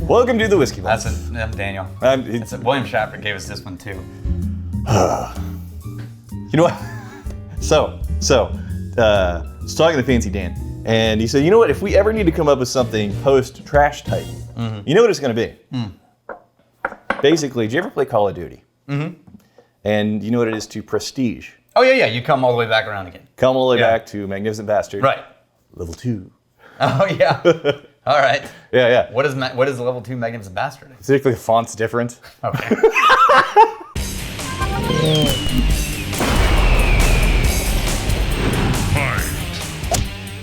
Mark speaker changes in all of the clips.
Speaker 1: Welcome to the Whiskey Vault.
Speaker 2: I'm Daniel.
Speaker 1: It's
Speaker 2: William Schappert gave us this one too.
Speaker 1: You know what? So, was talking to Fancy Dan, and he said, you know what? If we ever need to come up with something post-trash type, you know what it's going to be? Basically, did you ever play Call of Duty? And you know what it is to Prestige?
Speaker 2: Oh yeah. You come all the way back around again.
Speaker 1: Come all the way back to Magnificent Bastard.
Speaker 2: Right.
Speaker 1: Level 2.
Speaker 2: Oh yeah. All right.
Speaker 1: Yeah.
Speaker 2: What is level 2 Magnificent Bastard?
Speaker 1: Specifically, the font's different.
Speaker 2: Okay.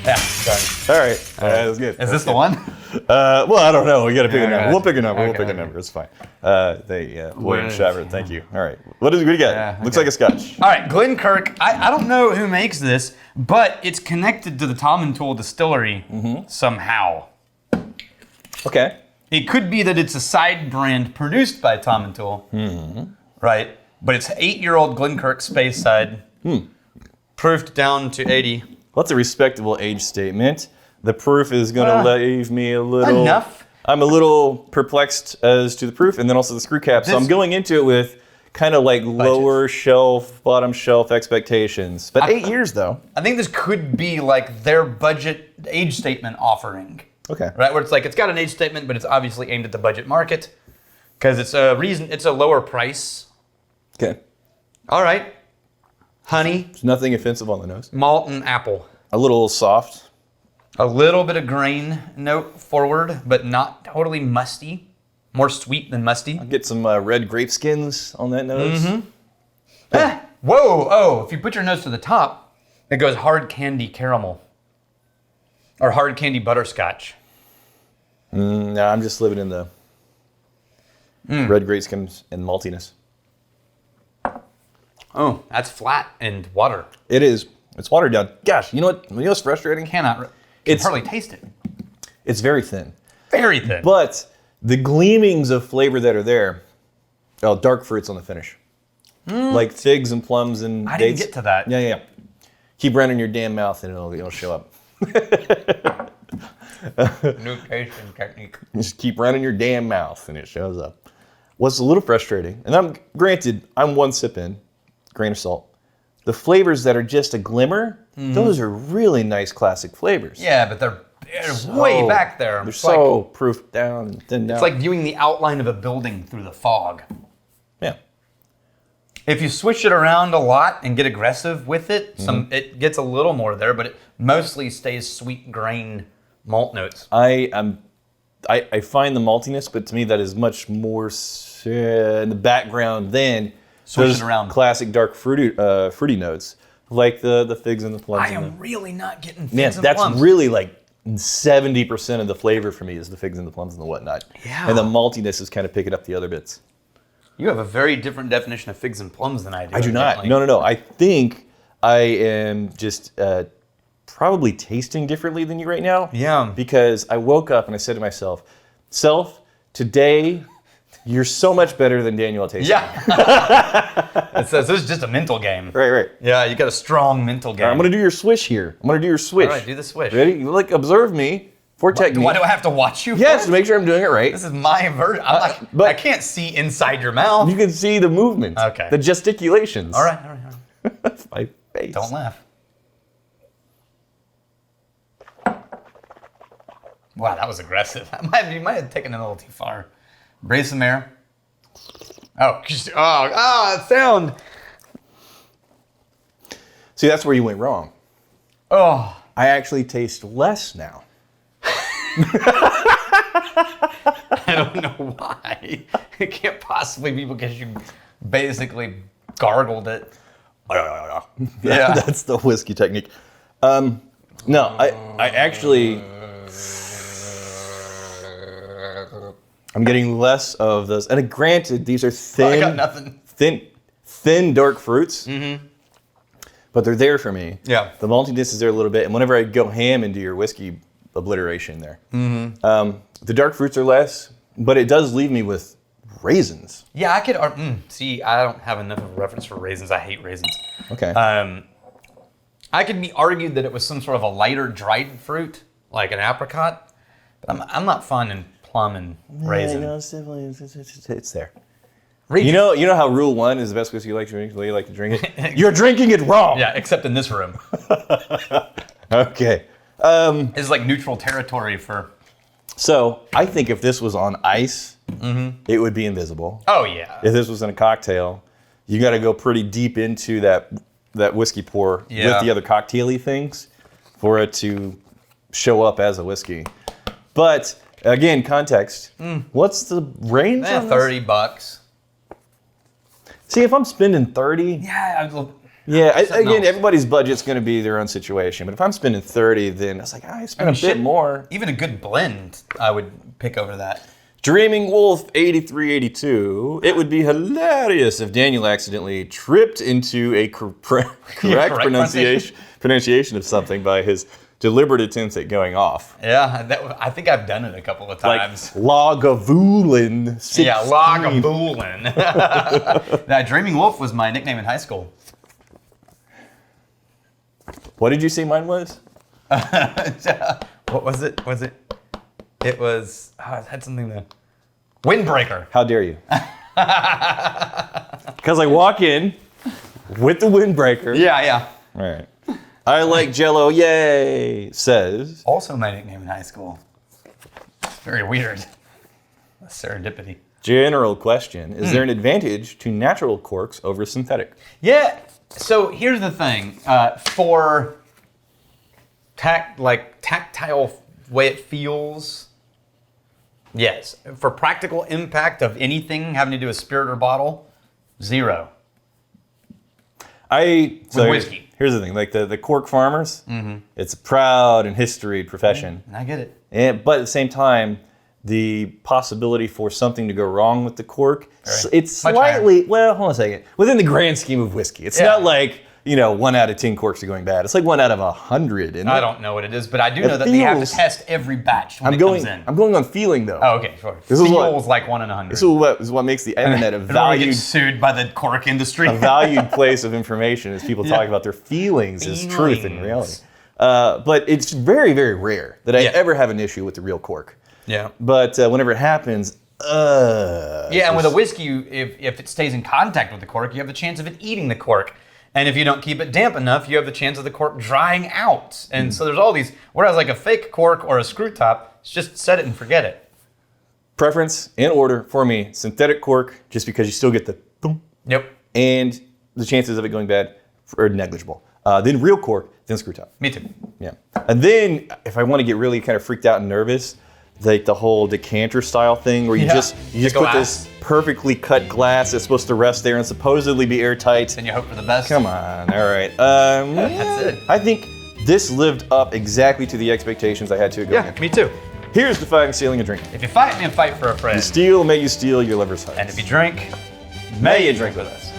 Speaker 2: Yeah, sorry.
Speaker 1: All right. That was good.
Speaker 2: Is this the one?
Speaker 1: Well, I don't know. We got to pick a number.
Speaker 2: right.
Speaker 1: We'll pick a number.
Speaker 2: Okay.
Speaker 1: We'll pick a number. It's fine. William Schappert, thank you. All right. What do you got?
Speaker 2: Yeah,
Speaker 1: Looks
Speaker 2: okay.
Speaker 1: like a Scotch.
Speaker 2: All right, Glen, Kirk. I don't know who makes this, but it's connected to the Tom & Tool distillery somehow.
Speaker 1: Okay.
Speaker 2: It could be that it's a side brand produced by Tom & Tool, right? But it's 8-year-old Glenkirk Speyside, proofed down to 80.
Speaker 1: Well, that's a respectable age statement. The proof is going to leave me a little...
Speaker 2: Enough.
Speaker 1: I'm a little perplexed as to the proof and then also the screw cap. So I'm going into it with kind of like lower shelf, bottom shelf expectations. But 8 years, though.
Speaker 2: I think this could be like their budget age statement offering.
Speaker 1: Okay.
Speaker 2: Right, where it's like it's got an age statement, but it's obviously aimed at the budget market because it's a lower price.
Speaker 1: Okay.
Speaker 2: All right. Honey,
Speaker 1: There's nothing offensive on the nose.
Speaker 2: malt, and apple.
Speaker 1: A little soft.
Speaker 2: A little bit of grain note forward, but not totally musty. More sweet than musty.
Speaker 1: Get some red grape skins on that nose.
Speaker 2: Whoa, oh, if you put your nose to the top, it goes hard candy caramel. Or hard candy butterscotch.
Speaker 1: No, I'm just living in the red grape skins and maltiness.
Speaker 2: Oh, that's flat and water.
Speaker 1: It is. It's watered down. Gosh, you know what? You know what's frustrating?
Speaker 2: Can hardly taste it.
Speaker 1: It's very thin.
Speaker 2: Very thin.
Speaker 1: But the gleamings of flavor that are there, dark fruits on the finish. Like figs and plums and
Speaker 2: I
Speaker 1: dates.
Speaker 2: didn't get to that.
Speaker 1: Yeah. Keep running your damn mouth and it'll show up.
Speaker 2: New tasting technique.
Speaker 1: Just keep running your damn mouth and it shows up. What's a little frustrating, and I'm one sip in, grain of salt. The flavors that are just a glimmer, those are really nice classic flavors.
Speaker 2: Yeah, but they're way back there.
Speaker 1: They're so proofed down and thinned down.
Speaker 2: It's like viewing the outline of a building through the fog.
Speaker 1: Yeah.
Speaker 2: If you switch it around a lot and get aggressive with it, it gets a little more there, but it mostly stays sweet grain malt notes.
Speaker 1: I find the maltiness, but to me that is much more in the background than those classic dark fruity notes, like the figs and the plums.
Speaker 2: I am really not getting figs
Speaker 1: Man,
Speaker 2: and
Speaker 1: that's
Speaker 2: plums.
Speaker 1: really like 70% of the flavor for me is the figs and the plums and the whatnot.
Speaker 2: Yeah.
Speaker 1: And the maltiness is kind of picking up the other bits.
Speaker 2: You have a very different definition of figs and plums than I do.
Speaker 1: I do not.
Speaker 2: evidently.
Speaker 1: No. I think I am just probably tasting differently than you right now.
Speaker 2: Yeah.
Speaker 1: Because I woke up and I said to myself, today you're so much better than Daniel at tasting.
Speaker 2: Yeah. This is just a mental game.
Speaker 1: Right.
Speaker 2: Yeah, you got a strong mental game.
Speaker 1: I'm going to do your swish here. All right,
Speaker 2: do the swish.
Speaker 1: Ready? You observe me for technique.
Speaker 2: Why do I have to watch you?
Speaker 1: Yes,
Speaker 2: for
Speaker 1: to make sure I'm doing it right.
Speaker 2: This is my version. I can't see inside your mouth.
Speaker 1: You can see the movement.
Speaker 2: Okay.
Speaker 1: The gesticulations.
Speaker 2: All right.
Speaker 1: That's my face.
Speaker 2: Don't laugh. Wow, that was aggressive. You might have taken it a little too far. Breathe some air. That sound.
Speaker 1: See, that's where you went wrong.
Speaker 2: Oh.
Speaker 1: I actually taste less now.
Speaker 2: I don't know why. It can't possibly be because you basically gargled it.
Speaker 1: Yeah. That's the whiskey technique. No, I actually... I'm getting less of those. And granted, these are thin...
Speaker 2: I got nothing.
Speaker 1: Thin dark fruits. But they're there for me.
Speaker 2: Yeah.
Speaker 1: The maltiness is there a little bit. And whenever I go ham into your whiskey obliteration there, the dark fruits are less, but it does leave me with raisins.
Speaker 2: Yeah, I could... see, I don't have enough of a reference for raisins. I hate raisins.
Speaker 1: Okay.
Speaker 2: I could be argued that it was some sort of a lighter dried fruit, like an apricot. But I'm not fond in plum and
Speaker 1: Yeah,
Speaker 2: raisin.
Speaker 1: it's definitely it's there.
Speaker 2: Read
Speaker 1: You know how Rule 1 is the best whiskey you like to drink, the way you like to drink it? You're drinking it wrong!
Speaker 2: Yeah, except in this room.
Speaker 1: Okay.
Speaker 2: It's like neutral territory for...
Speaker 1: So, I think if this was on ice, it would be invisible.
Speaker 2: Oh, yeah.
Speaker 1: If this was in a cocktail, you got to go pretty deep into that whiskey pour with the other cocktail-y things for it to show up as a whiskey. But, again, context. What's the range on this?
Speaker 2: $30.
Speaker 1: See, if I'm spending 30...
Speaker 2: Yeah,
Speaker 1: again, everybody's budget's going to be their own situation. But if I'm spending 30, then it's like, I spend a bit more.
Speaker 2: Even a good blend, I would pick over that.
Speaker 1: Dreaming Wolf 8382. It would be hilarious if Daniel accidentally tripped into a correct pronunciation of something by his deliberate attempts at going off.
Speaker 2: Yeah, I think I've done it a couple of times.
Speaker 1: Like Lagavulin 16.
Speaker 2: Yeah, Lagavulin. Now, Dreaming Wolf was my nickname in high school.
Speaker 1: What did you say mine was?
Speaker 2: What was it? It was, it had something to... Windbreaker.
Speaker 1: How dare you? Because I walk in with the windbreaker.
Speaker 2: Yeah.
Speaker 1: All right. I like Jell-O, yay, says.
Speaker 2: Also my nickname in high school. It's very weird. Serendipity.
Speaker 1: General question, is there an advantage to natural corks over synthetic?
Speaker 2: Yeah, so here's the thing. For tactile way it feels, yes. For practical impact of anything having to do with spirit or bottle, 0.
Speaker 1: With
Speaker 2: whiskey.
Speaker 1: Here's the thing, like the cork farmers, it's a proud and historied profession.
Speaker 2: I get it.
Speaker 1: But at the same time, the possibility for something to go wrong with the cork, it's slightly, well, hold on a second, within the grand scheme of whiskey. It's not like, 1 out of 10 corks are going bad. It's like 1 out of 100.
Speaker 2: I don't know what it is, but I do know that they have to test every batch when it comes in.
Speaker 1: I'm going on feeling, though.
Speaker 2: Oh, okay, sure.
Speaker 1: This is
Speaker 2: Feels like 1 in 100.
Speaker 1: This is what makes the internet a
Speaker 2: Everyone
Speaker 1: valued,
Speaker 2: gets sued by the cork industry.
Speaker 1: a valued place of information is people talking about their feelings as truth in reality. But it's very, very rare that I ever have an issue with the real cork.
Speaker 2: Yeah.
Speaker 1: But whenever it happens,
Speaker 2: and with a whiskey, if it stays in contact with the cork, you have the chance of it eating the cork. And if you don't keep it damp enough, you have the chance of the cork drying out. And so there's all these, whereas like a fake cork or a screw top, it's just set it and forget it.
Speaker 1: Preference in order for me, synthetic cork, just because you still get the boom.
Speaker 2: Yep.
Speaker 1: And the chances of it going bad are negligible. Then real cork, then screw top.
Speaker 2: Me too.
Speaker 1: Yeah. And then if I want to get really kind of freaked out and nervous, like the whole decanter style thing where you just put this perfectly cut glass that's supposed to rest there and supposedly be airtight.
Speaker 2: And you hope for the best.
Speaker 1: Come on, all right.
Speaker 2: That's it.
Speaker 1: I think this lived up exactly to the expectations I had to go in.
Speaker 2: Me too.
Speaker 1: Here's defying, stealing, and drinking.
Speaker 2: If you fight me, fight for a friend.
Speaker 1: You steal, may you steal your liver's heart.
Speaker 2: And if you drink,
Speaker 1: may you drink with us.